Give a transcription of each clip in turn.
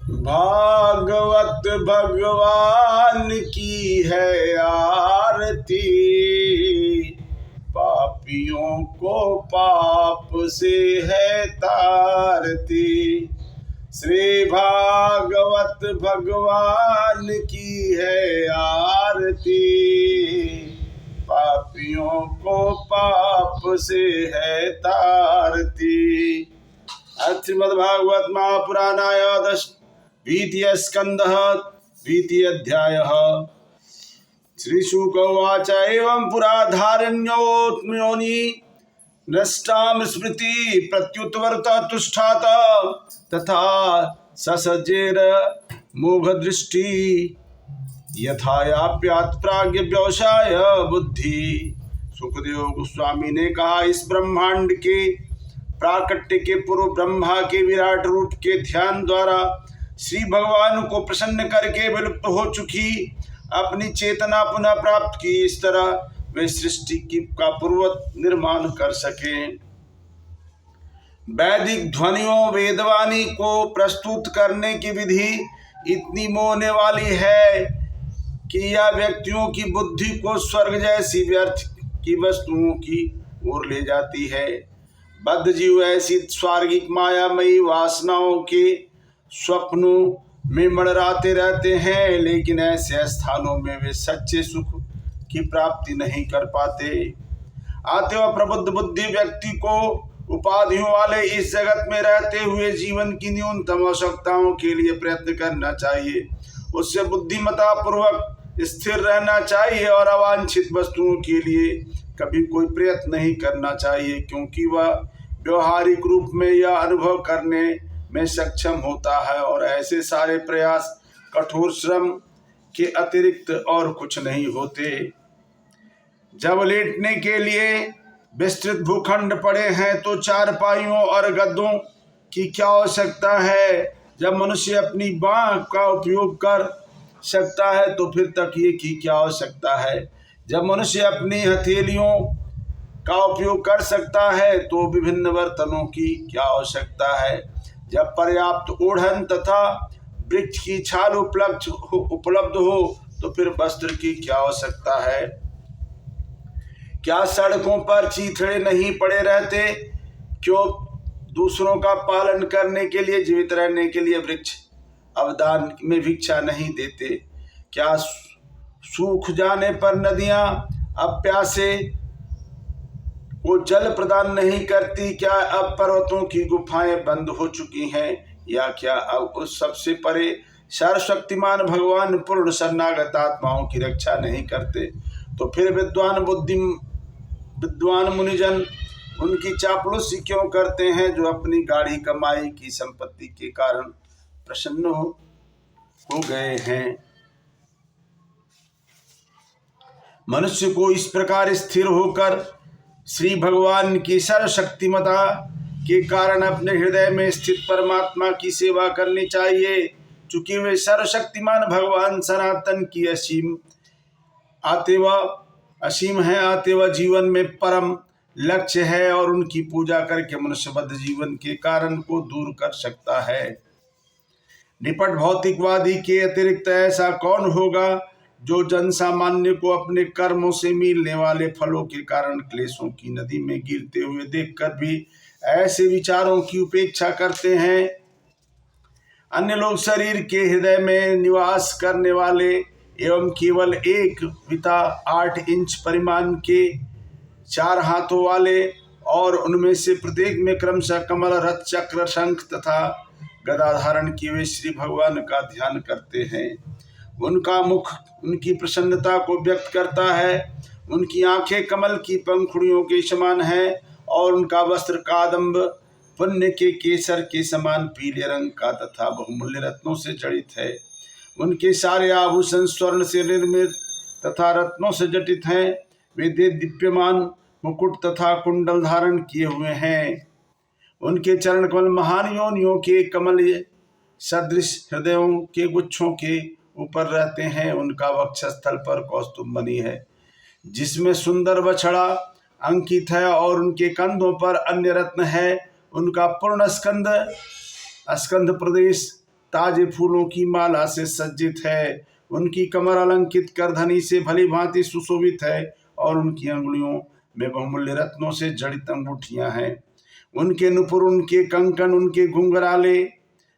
भागवत भगवान की है आरती, पापियों को पाप से है तारती। श्री भागवत भगवान की है आरती, पापियों को पाप से है तारती। श्रीमद्भागवत महापुराणाय द्वितीय स्कंध द्वितीय अध्याय। श्रीशुक उवाच एवं पुराधारण्योत्म्योनि नष्टां स्मृति प्रत्युत्वर्त तुष्ठात तथा ससजेर मोघदृष्टि यथायाप्यात् प्राज्ञ व्यवसाय बुद्धि। सुखदेव गोस्वामी ने कहा, इस ब्रह्मांड के प्राकट्य के पूर्व ब्रह्मा के विराट रूप के ध्यान द्वारा श्री भगवान को प्रसन्न करके विलुप्त हो चुकी अपनी चेतना पुनः प्राप्त की, इस तरह वे सृष्टि की का पूर्ववत निर्माण कर सके। वैदिक ध्वनियों वेदवाणी को प्रस्तुत करने की विधि इतनी मोहने वाली है कि यह व्यक्तियों की बुद्धि को स्वर्ग जैसी व्यर्थ की वस्तुओं की ओर ले जाती है। बद्ध जीव ऐसी स्वर्गिक मायामयी वासनाओं के स्वप्नों में मड़राते रहते हैं, लेकिन ऐसे स्थानों में वे सच्चे सुख की प्राप्ति नहीं कर पाते। अतएव प्रबुद्ध बुद्धि व्यक्ति को उपाधियों वाले इस जगत में रहते हुए जीवन की न्यूनतम आवश्यकताओं के लिए प्रयत्न करना चाहिए। उससे बुद्धिमता पूर्वक स्थिर रहना चाहिए और अवांछित वस्तुओं के लिए कभी कोई प्रयत्न नहीं करना चाहिए, क्योंकि वह व्यवहारिक रूप में यह अनुभव करने में सक्षम होता है और ऐसे सारे प्रयास कठोर श्रम के अतिरिक्त और कुछ नहीं होते। जब लेटने के लिए विस्तृत भूखंड पड़े हैं तो चारपाइयों और गद्दों की क्या आवश्यकता है। जब मनुष्य अपनी बाँह का उपयोग कर सकता है तो फिर तकिए की क्या आवश्यकता है। जब मनुष्य अपनी हथेलियों का उपयोग कर सकता है तो विभिन्न बर्तनों की क्या आवश्यकता है। जब पर्याप्त ओढ़न तथा वृक्ष की छाल उपलब्ध हो तो फिर वस्त्र की क्या आवश्यकता है। क्या सड़कों पर चीथड़े नहीं पड़े रहते? क्यों दूसरों का पालन करने के लिए, जीवित रहने के लिए वृक्ष अवदान में भिक्षा नहीं देते? क्या सूख जाने पर नदियां अब प्यासे को जल प्रदान नहीं करती? क्या अब पर्वतों की गुफाएं बंद हो चुकी हैं? या क्या अब उस सबसे परे सर्वशक्तिमान भगवान पूर्ण शरणागत आत्माओं की रक्षा नहीं करते? तो फिर विद्वान मुनिजन उनकी चापलूसी क्यों करते हैं, जो अपनी गाढ़ी कमाई की संपत्ति के कारण प्रसन्न हो गए हैं। मनुष्य को इस प्रकार स्थिर होकर श्री भगवान की सर्वशक्तिमता के कारण अपने हृदय में स्थित परमात्मा की सेवा करनी चाहिए। चूंकि वे सर्वशक्तिमान भगवान सनातन की असीम है, अतएव जीवन में परम लक्ष्य है और उनकी पूजा करके मनुष्य बद्ध जीवन के कारण को दूर कर सकता है। निपट भौतिकवादी के अतिरिक्त ऐसा कौन होगा जो जन सामान्य को अपने कर्मों से मिलने वाले फलों के कारण क्लेशों की नदी में गिरते हुए देखकर भी ऐसे विचारों की उपेक्षा करते हैं। अन्य लोग शरीर के हृदय में निवास करने वाले एवं केवल एक विता 8 इंच परिमाण के 4 हाथों वाले और उनमें से प्रत्येक में क्रमशः कमल, रथ, चक्र, शंख तथा गदा धारण किए हुए श्री भगवान का ध्यान करते हैं। उनका मुख उनकी प्रसन्नता को व्यक्त करता है। उनकी आंखें कमल की पंखुड़ियों के समान हैं और उनका वस्त्र कादम्ब पुण्य के केसर के समान पीले रंग का तथा बहुमूल्य रत्नों से जड़ित है। उनके सारे आभूषण स्वर्ण से निर्मित तथा रत्नों से जटित हैं। वे दीप्यमान मुकुट तथा कुंडल धारण किए हुए हैं। उनके चरण कमल महान योनियों के कमल सदृश हृदयों के गुच्छों के ऊपर रहते हैं। उनका वक्षस्थल पर कौस्तुभ मणि है जिसमें सुंदर बछड़ा अंकित है और उनके कंधों पर अन्य रत्न है। उनका पूर्ण स्कंध प्रदेश ताजे फूलों की माला से सज्जित है। उनकी कमर अलंकित करधनी से भली भांति सुशोभित है और उनकी अंगुलियों में बहुमूल्य रत्नों से जड़ित अंगूठियां हैं। उनके नुपुर, उनके कंकन, उनके घुंघराले,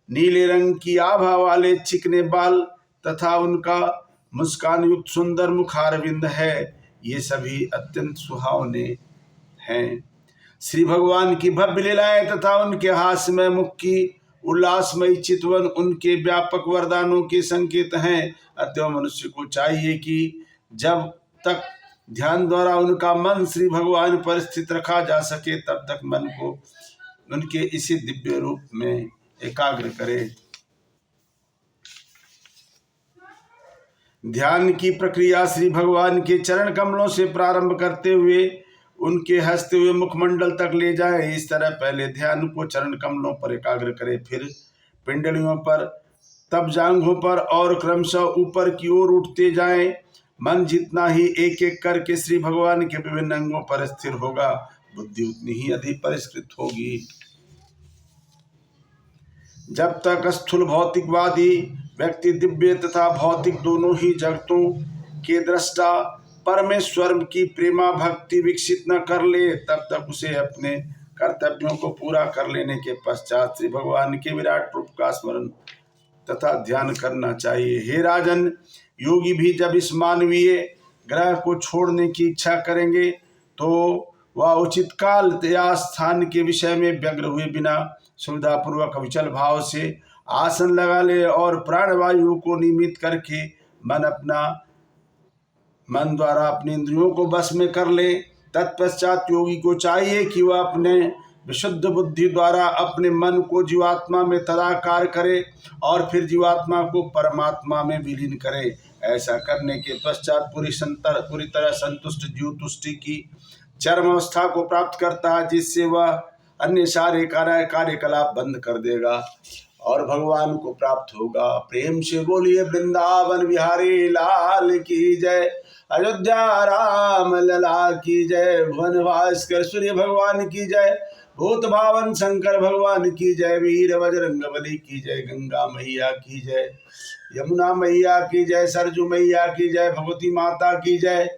नीले रंग की आभा वाले चिकने बाल तथा उनका मुस्कान युक्त सुंदर मुखारविंद है। ये सभी अत्यंत सुहावने हैं। श्री भगवान की भव्य लीलाएं तथा उनके हास्यमय मुख की उल्लासमयी चितवन उनके व्यापक वरदानों के संकेत हैं। अतः मनुष्य को चाहिए कि जब तक ध्यान द्वारा उनका मन श्री भगवान पर स्थित रखा जा सके तब तक मन को उनके इसी दिव्य रूप में एकाग्र करे। ध्यान की प्रक्रिया श्री भगवान के चरण कमलों से प्रारंभ करते हुए उनके हंसते हुए मुखमंडल तक ले जाए। इस तरह पहले ध्यान को चरण कमलों पर एकाग्र करे, फिर पिंडलियों पर, तब जांघों पर और क्रमशः ऊपर की ओर उठते जाएं। मन जितना ही एक एक करके श्री भगवान के विभिन्न अंगों पर स्थिर होगा, बुद्धि उतनी ही अधिक परिष्कृत होगी। जब तक स्थूल भौतिकवादी व्यक्ति दिव्य तथा भौतिक दोनों ही जगतों के दृष्टा परमेश्वर की प्रेमा भक्ति विकसित न कर ले, तब तक उसे अपने कर्तव्यों को पूरा कर लेने के पश्चात श्री भगवान के विराट रूप का स्मरण तथा ध्यान करना चाहिए। हे राजन, योगी भी जब इस मानवीय ग्रह को छोड़ने की इच्छा करेंगे तो वह उचित काल या स्थान के विषय में व्यग्र हुए बिना सुविधापूर्वक अविचल भाव से आसन लगा ले और प्राणवायु को नियमित करके मन द्वारा अपनी इंद्रियों को बस में कर ले। तत्पश्चात योगी को चाहिए कि वह अपने विशुद्ध बुद्धि द्वारा अपने मन को जीवात्मा में तदाकार करे और फिर जीवात्मा को परमात्मा में विलीन करे। ऐसा करने के पश्चात पूरी तरह संतुष्ट जीव तुष्टि की चरम अवस्था को प्राप्त करता है, जिससे वह अन्य सारे कार्यकलाप बंद कर देगा और भगवान को प्राप्त होगा। प्रेम से बोलिए वृंदावन बिहारी लाल की जय, अयोध्या राम लला की जय, भुवन भास्कर सूर्य भगवान की जय, भूत भावन शंकर भगवान की जय, वीर बजरंग बली की जय, गंगा मैया की जय, यमुना मैया की जय, सरजू मैया की जय, भगवती माता की जय,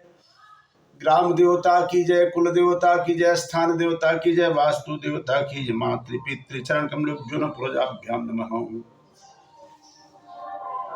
ग्राम देवता की जय, कुल देवता की जय, स्थान देवता की जय, वास्तु देवता की जय, मातृ पितृ चरण कमलोभ्यो नमः।